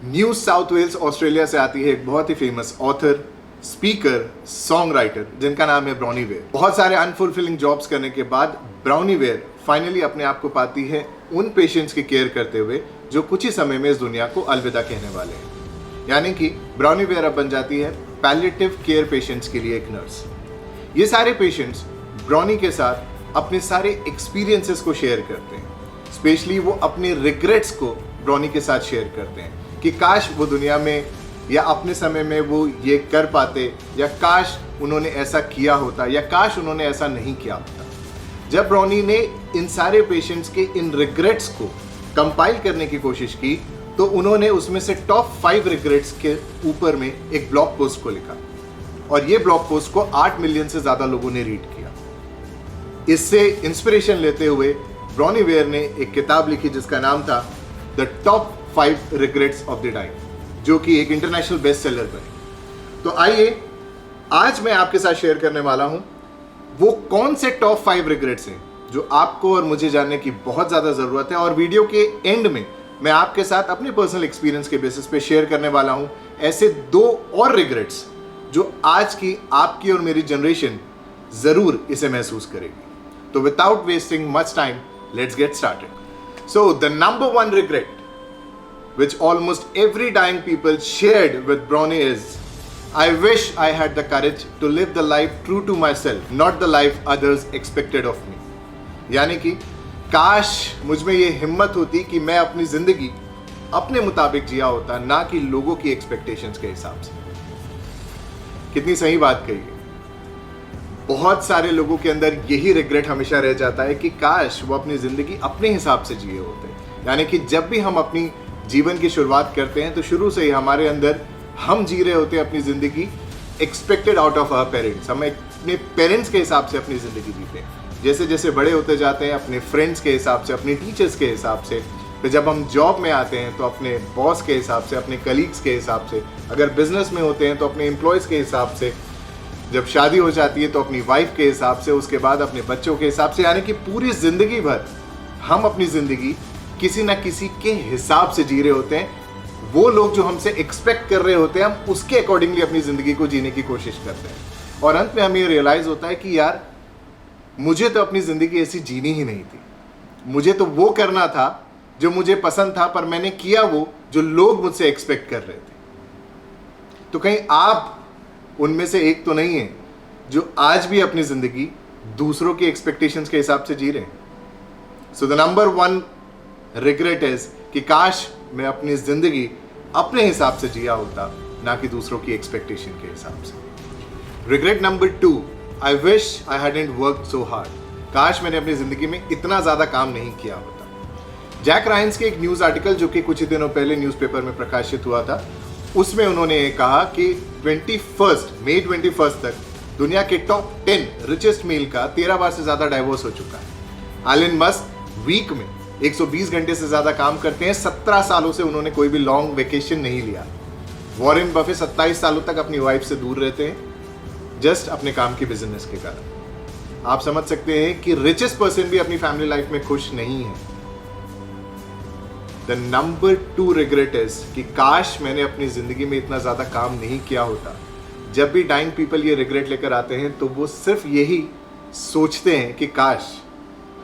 New south Wales Australia से आती है एक बहुत ही famous author, speaker, songwriter जिनका नाम है ब्रॉनी वेयर। बहुत सारे अनफुलफिलिंग जॉब्स करने के बाद ब्रॉनी वेयर फाइनली अपने आप को पाती है उन पेशेंट्स की केयर करते हुए जो कुछ ही समय में इस दुनिया को अलविदा कहने वाले हैं। यानी कि ब्रॉनी वेयर अब बन जाती है पैलिएटिव केयर पेशेंट्स के लिए एक नर्स। ये सारे पेशेंट्स ब्रॉनी के साथ अपने सारे एक्सपीरियंसेस को शेयर करते हैं। स्पेशली वो अपने रिग्रेट्स को ब्रॉनी के साथ शेयर करते हैं कि काश वो दुनिया में या अपने समय में वो ये कर पाते, या काश उन्होंने ऐसा किया होता, या काश उन्होंने ऐसा नहीं किया होता। जब ब्रॉनी ने इन सारे पेशेंट्स के इन रिग्रेट्स को कंपाइल करने की कोशिश की तो उन्होंने उसमें से टॉप 5 रिग्रेट्स के ऊपर में एक ब्लॉग पोस्ट को लिखा और ये ब्लॉग पोस्ट को 8 मिलियन से ज्यादा लोगों ने रीड किया। इससे इंस्पिरेशन लेते हुए ब्रॉनी वेयर ने एक किताब लिखी जिसका नाम था the top 5 regrets of the dying, जो कि एक इंटरनेशनल बेस्ट सेलर बनी। तो आइए आज मैं आपके साथ शेयर करने वाला हूं वो कौन से टॉप 5 रिग्रेट्स हैं जो आपको और मुझे जानने की बहुत ज्यादा जरूरत है। और वीडियो के एंड में मैं आपके साथ अपने पर्सनल एक्सपीरियंस के बेसिस पे शेयर करने वाला हूं ऐसे 2 और रिग्रेट्स जो आज की आपकी और मेरी जनरेशन जरूर इसे महसूस करेगी। तो without wasting much time, let's get started. So the number 1 regret which almost every dying people shared with Bronnie is, I wish I had the courage to live the life true to myself, not the life others expected of me. यानी कि काश मुझ में ये हिम्मत होती कि मैं अपनी जिंदगी अपने मुताबिक जिया होता, ना कि लोगों की एक्सपेक्टेशंस के हिसाब से। कितनी सही बात कही है। बहुत सारे लोगों के अंदर यही रिग्रेट हमेशा रह जाता है कि काश वो अपनी जिंदगी अपने हिसाब से जिए होते। यानी कि जब भी हम अपनी जीवन की शुरुआत करते हैं तो शुरू से ही हमारे अंदर हम जी रहे होते हैं अपनी जिंदगी expected out of our parents. हम अपने पेरेंट्स के हिसाब से अपनी जिंदगी जीते हैं। जैसे जैसे बड़े होते जाते हैं अपने फ्रेंड्स के हिसाब से, अपने टीचर्स के हिसाब से, फिर जब हम जॉब में आते हैं तो अपने बॉस के हिसाब से, अपने कलीग्स के हिसाब से, अगर बिजनेस में होते हैं तो अपने एम्प्लॉयज़ के हिसाब से, जब शादी हो जाती है तो अपनी वाइफ के हिसाब से, उसके बाद अपने बच्चों के हिसाब से। यानी कि पूरी जिंदगी भर हम अपनी जिंदगी किसी ना किसी के हिसाब से जी रहे होते हैं। वो लोग जो हमसे एक्सपेक्ट कर रहे होते हैं हम उसके अकॉर्डिंगली अपनी जिंदगी को जीने की कोशिश करते हैं। और अंत में हमें ये रियलाइज होता है कि यार मुझे तो अपनी जिंदगी ऐसी जीनी ही नहीं थी। मुझे तो वो करना था जो मुझे पसंद था, पर मैंने किया वो जो लोग मुझसे एक्सपेक्ट कर रहे थे। तो कहीं आप उनमें से एक तो नहीं है जो आज भी अपनी जिंदगी दूसरों की एक्सपेक्टेशंस के हिसाब से जी रहे हैं। So the number 1 regret is कि काश मैं अपनी जिंदगी अपने हिसाब से जिया होता, ना कि दूसरों की एक्सपेक्टेशन के हिसाब से। Regret number 2, I wish I hadn't worked so hard. काश मैंने अपनी जिंदगी में इतना ज्यादा काम नहीं किया होता। जैक रायंस के एक न्यूज आर्टिकल जो कि कुछ ही दिनों पहले न्यूज़पेपर में प्रकाशित हुआ था, उसमें उन्होंने कहा कि मई 21 तक दुनिया के टॉप 10 रिचेस्ट मेल का 13 बार से ज्यादा डाइवोर्स हो चुका है। एलन मस्क वीक में 120 घंटे से ज्यादा काम करते हैं। 17 सालों से उन्होंने कोई भी लॉन्ग वेकेशन नहीं लिया। वॉरेन बफे 27 सालों तक अपनी वाइफ से दूर रहते हैं जस्ट अपने काम की बिजनेस के कारण। आप समझ सकते हैं कि रिचेस्ट पर्सन भी अपनी फैमिली लाइफ में खुश नहीं है। द नंबर 2 रिग्रेट इज कि काश मैंने अपनी जिंदगी में इतना ज्यादा काम नहीं किया होता। जब भी डाइंग पीपल ये रिग्रेट लेकर आते हैं तो वो सिर्फ यही सोचते हैं कि काश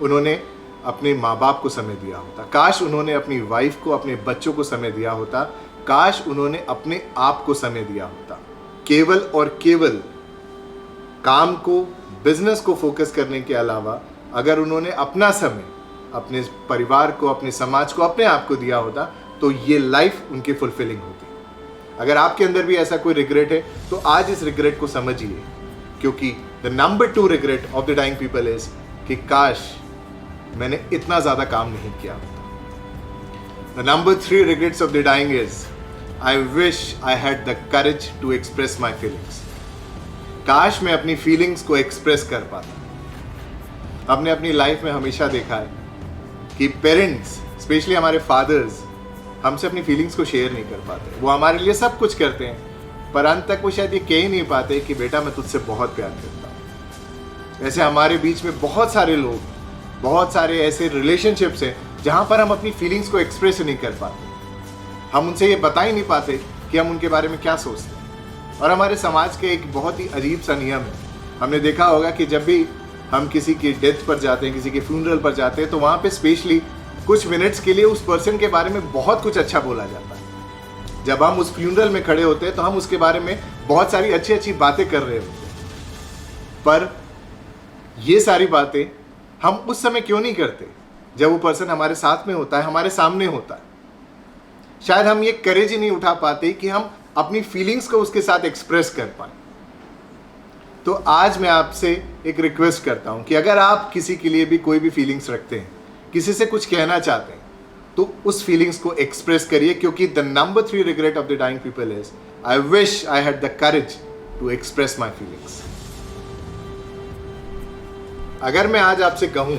उन्होंने अपने माँ बाप को समय दिया होता, काश उन्होंने अपनी वाइफ को, अपने बच्चों को समय दिया होता, काश उन्होंने अपने आप को समय दिया होता। केवल और केवल काम को, बिजनेस को फोकस करने के अलावा अगर उन्होंने अपना समय अपने परिवार को, अपने समाज को, अपने आप को दिया होता तो ये लाइफ उनकी फुलफिलिंग होती। अगर आपके अंदर भी ऐसा कोई रिग्रेट है तो आज इस रिग्रेट को समझिए, क्योंकि the number 2 regret of the dying people is कि काश मैंने इतना ज्यादा काम नहीं किया होता। The number 3 regrets of the dying is I wish I had the courage to express my feelings. काश मैं अपनी फीलिंग्स को एक्सप्रेस कर पाता। हमने अपनी लाइफ में हमेशा देखा है कि पेरेंट्स, स्पेशली हमारे फादर्स, हमसे अपनी फीलिंग्स को शेयर नहीं कर पाते। वो हमारे लिए सब कुछ करते हैं पर अंत तक वो शायद ये कह ही नहीं पाते कि बेटा मैं तुझसे बहुत प्यार करता हूँ। ऐसे हमारे बीच में बहुत सारे लोग, बहुत सारे ऐसे रिलेशनशिप्स हैं जहाँ पर हम अपनी फीलिंग्स को एक्सप्रेस नहीं कर पाते। हम उनसे ये बता ही नहीं पाते कि हम उनके बारे में क्या सोचते हैं। और हमारे समाज के एक बहुत ही अजीब सा नियम है, हमने देखा होगा कि जब भी हम किसी की डेथ पर जाते हैं, किसी के फ्यूनरल पर जाते हैं, तो वहाँ पे स्पेशली कुछ मिनट्स के लिए उस पर्सन के बारे में बहुत कुछ अच्छा बोला जाता है। जब हम उस फ्यूनरल में खड़े होते हैं तो हम उसके बारे में बहुत सारी अच्छी अच्छी बातें कर रहे होते हैं, पर ये सारी बातें हम उस समय क्यों नहीं करते जब वो पर्सन हमारे साथ में होता है, हमारे सामने होता है। शायद हम ये करेज ही नहीं उठा पाते कि हम अपनी फीलिंग्स को उसके साथ एक्सप्रेस कर पाए। तो आज मैं आपसे एक रिक्वेस्ट करता हूं कि अगर आप किसी के लिए भी कोई भी फीलिंग्स रखते हैं, किसी से कुछ कहना चाहते हैं, तो उस फीलिंग्स को एक्सप्रेस करिए, क्योंकि the number 3 regret of the dying people is I wish I had the courage to express my feelings. अगर मैं आज आपसे कहूं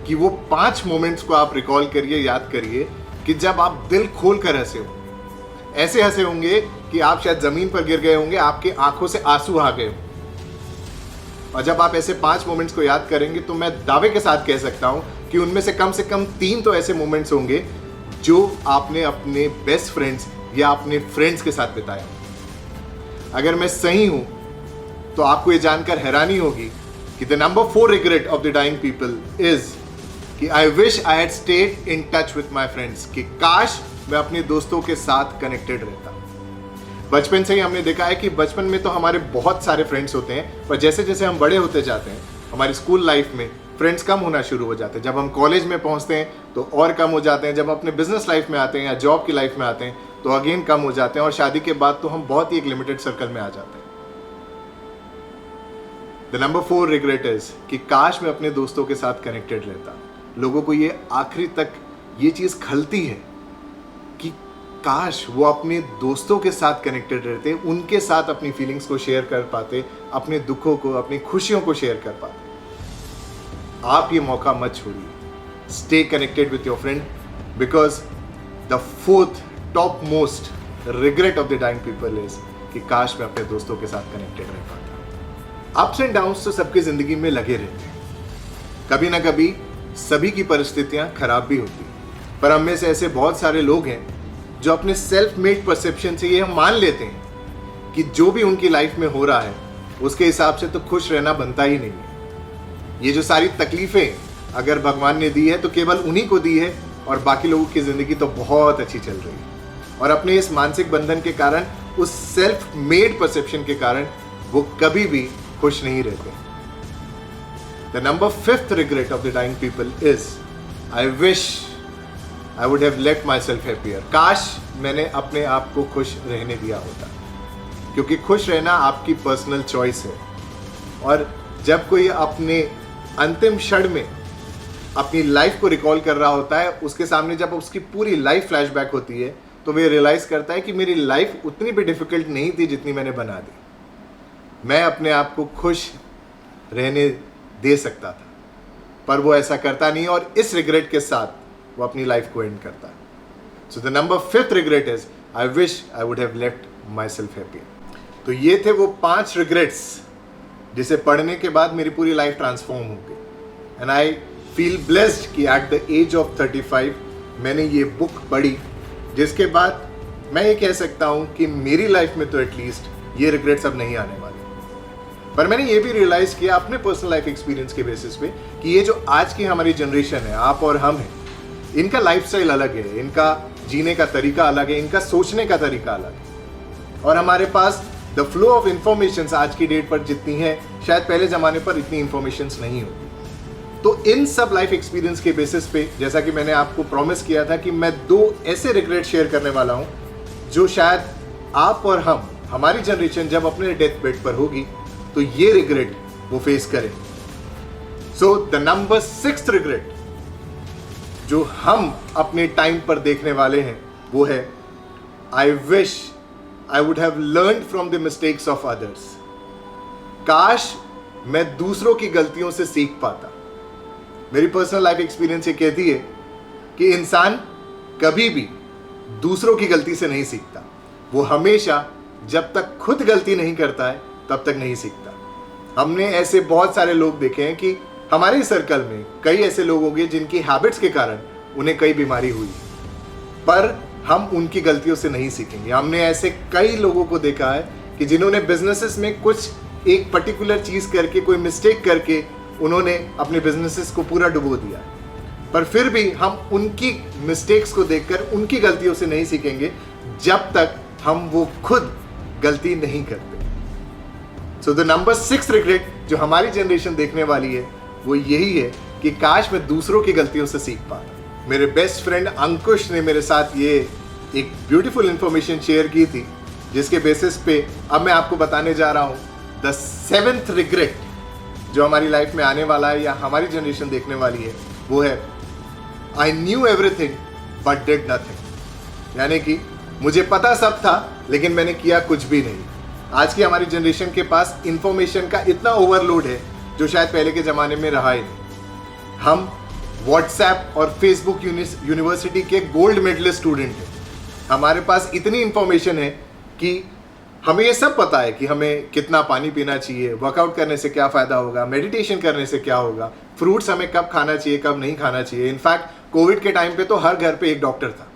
कि वो 5 मोमेंट्स को आप रिकॉल करिए, याद करिए कि जब आप दिल खोल कर हंसे हो, ऐसे हंसे होंगे कि आप शायद जमीन पर गिर गए होंगे, आपके आंखों से आंसू आ गए होंगे। और जब आप ऐसे 5 मोमेंट्स को याद करेंगे तो मैं दावे के साथ कह सकता हूं कि उनमें से कम 3 तो ऐसे मोमेंट्स होंगे जो आपने अपने बेस्ट फ्रेंड्स या अपने फ्रेंड्स के साथ बिताए। अगर मैं सही हूं तो आपको ये जानकर हैरानी होगी कि the number 4 regret of the dying people is कि I wish I had stayed in touch with my friends, कि काश मैं अपने दोस्तों के साथ कनेक्टेड रहता। बचपन से ही हमने देखा है कि बचपन में तो हमारे बहुत सारे फ्रेंड्स होते हैं, पर जैसे जैसे हम बड़े होते जाते हैं हमारी स्कूल लाइफ में फ्रेंड्स कम होना शुरू हो जाते हैं। जब हम कॉलेज में पहुंचते हैं तो और कम हो जाते हैं। जब अपने बिजनेस लाइफ में आते हैं या जॉब की लाइफ में आते हैं तो अगेन कम हो जाते हैं। और शादी के बाद तो हम बहुत ही एक लिमिटेड सर्कल में आ जाते हैं। द नंबर 4 रिग्रेट इज कि काश मैं अपने दोस्तों के साथ कनेक्टेड रहता। लोगों को ये आखिरी तक ये चीज़ खलती है कि काश वो अपने दोस्तों के साथ कनेक्टेड रहते, उनके साथ अपनी फीलिंग्स को शेयर कर पाते, अपने दुखों को, अपनी खुशियों को शेयर कर पाते। आप ये मौका मत छोड़िए। Stay connected with your friend, because the 4th top most regret of the dying people is कि काश मैं अपने दोस्तों के साथ कनेक्टेड रह पाता। अप्स एंड डाउन्स तो सबकी जिंदगी में लगे रहते हैं। कभी ना कभी सभी की परिस्थितियां खराब भी होती हैं, पर हम में से ऐसे बहुत सारे लोग हैं जो अपने सेल्फ मेड परसेप्शन से ये मान लेते हैं कि जो भी उनकी लाइफ में हो रहा है उसके हिसाब से तो खुश रहना बनता ही नहीं है। ये जो सारी तकलीफें अगर भगवान ने दी है तो केवल उन्हीं को दी है, और बाकी लोगों की जिंदगी तो बहुत अच्छी चल रही है। और अपने इस मानसिक बंधन के कारण, उस सेल्फ मेड परसेप्शन के कारण वो कभी भी खुश नहीं रहते। The number 5th regret of the dying people is I wish I would have let myself happier. काश मैंने अपने आप को खुश रहने दिया होता, क्योंकि खुश रहना आपकी पर्सनल चॉइस है। और जब कोई अपने अंतिम क्षण में अपनी लाइफ को रिकॉल कर रहा होता है, उसके सामने जब उसकी पूरी लाइफ फ्लैशबैक होती है तो वे रियलाइज करता है कि मेरी लाइफ उतनी भी डिफिकल्ट नहीं थी जितनी मैंने बना दी। मैं अपने आप को खुश रहने दे सकता था, पर वो ऐसा करता नहीं, और इस रिग्रेट के साथ वो अपनी लाइफ को एंड करता है। So the number 5th regret is I wish I would have left my self happier. तो ये थे वो 5 रिग्रेट्स जिसे पढ़ने के बाद मेरी पूरी लाइफ ट्रांसफॉर्म हो गई। एंड आई फील ब्लेस्ड कि एट द एज ऑफ 35 मैंने ये बुक पढ़ी, जिसके बाद मैं ये कह सकता हूँ कि मेरी लाइफ में तो एटलीस्ट ये रिग्रेट्स अब नहीं आने वाले। पर मैंने ये भी रियलाइज किया अपने पर्सनल लाइफ एक्सपीरियंस के बेसिस पे कि ये जो आज की हमारी जनरेशन है, आप और हम हैं, इनका लाइफस्टाइल अलग है, इनका जीने का तरीका अलग है, इनका सोचने का तरीका अलग है। और हमारे पास द फ्लो ऑफ इंफॉर्मेशन आज की डेट पर जितनी है, शायद पहले ज़माने पर इतनी इंफॉर्मेशन नहीं होती। तो इन सब लाइफ एक्सपीरियंस के बेसिस पे, जैसा कि मैंने आपको प्रॉमिस किया था कि मैं 2 ऐसे रिग्रेट शेयर करने वाला हूँ जो शायद आप और हम, हमारी जनरेशन जब अपने डेथ बेड पर होगी तो ये रिग्रेट वो फेस करें। So the number 6th regret जो हम अपने टाइम पर देखने वाले हैं वो है आई wish I would have learned from the mistakes of others. काश मैं दूसरों की गलतियों से सीख पाता। मेरी पर्सनल लाइफ एक्सपीरियंस ये कहती है कि इंसान कभी भी दूसरों की गलती से नहीं सीखता। वो हमेशा जब तक खुद गलती नहीं करता है तब तक नहीं सीखता। हमने ऐसे बहुत सारे लोग देखे हैं कि हमारे सर्कल में कई ऐसे लोग होंगे जिनकी हैबिट्स के कारण उन्हें कई बीमारी हुई, पर हम उनकी गलतियों से नहीं सीखेंगे। हमने ऐसे कई लोगों को देखा है कि जिन्होंने बिजनेसेस में कुछ एक पर्टिकुलर चीज़ करके, कोई मिस्टेक करके उन्होंने अपने बिजनेसेस को पूरा डुबो दिया, पर फिर भी हम उनकी मिस्टेक्स को देखकर उनकी गलतियों से नहीं सीखेंगे जब तक हम वो खुद गलती नहीं करते। सो द नंबर 6 रिग्रेट जो हमारी जनरेशन देखने वाली है वो यही है कि काश मैं दूसरों की गलतियों से सीख पाता। मेरे बेस्ट फ्रेंड अंकुश ने मेरे साथ ये एक ब्यूटीफुल इंफॉर्मेशन शेयर की थी, जिसके बेसिस पे अब मैं आपको बताने जा रहा हूँ द 7th रिग्रेट जो हमारी लाइफ में आने वाला है या हमारी जनरेशन देखने वाली है, वो है I knew everything but did nothing. यानी कि मुझे पता सब था लेकिन मैंने किया कुछ भी नहीं। आज की हमारी जनरेशन के पास इंफॉर्मेशन का इतना ओवरलोड है जो शायद पहले के ज़माने में रहा ही नहीं। हम व्हाट्सएप और फेसबुक यूनिवर्सिटी के गोल्ड मेडलिस्ट स्टूडेंट हैं। हमारे पास इतनी इंफॉर्मेशन है कि हमें ये सब पता है कि हमें कितना पानी पीना चाहिए, वर्कआउट करने से क्या फ़ायदा होगा, मेडिटेशन करने से क्या होगा, फ्रूट्स हमें कब खाना चाहिए कब नहीं खाना चाहिए। इनफैक्ट कोविड के टाइम पे तो हर घर पे एक डॉक्टर था।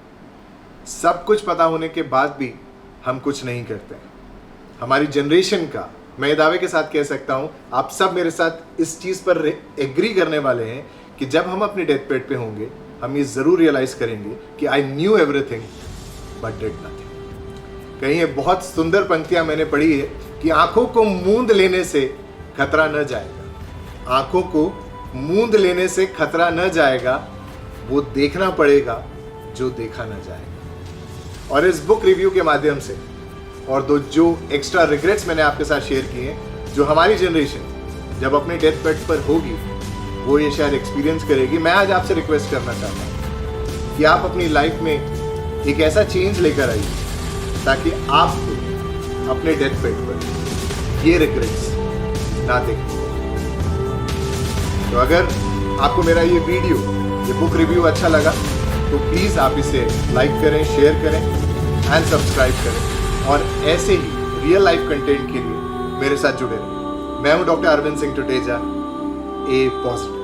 सब कुछ पता होने के बाद भी हम कुछ नहीं करते। हमारी जनरेशन का, मैं दावे के साथ कह सकता हूँ, आप सब मेरे साथ इस चीज़ पर एग्री करने वाले हैं कि जब हम अपने डेथ बेड पे होंगे हम ये ज़रूर रियलाइज़ करेंगे कि I knew everything but did nothing. कहीं ये बहुत सुंदर पंक्तियाँ मैंने पढ़ी है कि आंखों को मूंद लेने से खतरा न जाएगा, आंखों को मूंद लेने से खतरा न जाएगा, वो देखना पड़ेगा जो देखा न जाएगा। और इस बुक रिव्यू के माध्यम से और जो एक्स्ट्रा रिग्रेट्स मैंने आपके साथ शेयर किए हैं, जो हमारी जनरेशन जब अपने डेथ बेड पर होगी वो ये शायद एक्सपीरियंस करेगी। मैं आज आपसे रिक्वेस्ट करना चाहता हूँ कि आप अपनी लाइफ में एक ऐसा चेंज लेकर आइए ताकि आपको अपने डेथ बेड पर ये रिग्रेट्स ना देखें। तो अगर आपको मेरा ये वीडियो, ये बुक रिव्यू अच्छा लगा तो प्लीज़ आप इसे लाइक करें, शेयर करें एंड सब्सक्राइब करें, और ऐसे ही रियल लाइफ कंटेंट के लिए मेरे साथ जुड़े रहें। मैं हूं डॉक्टर अरविंद सिंह टुटेजा, ए पॉजिटिव।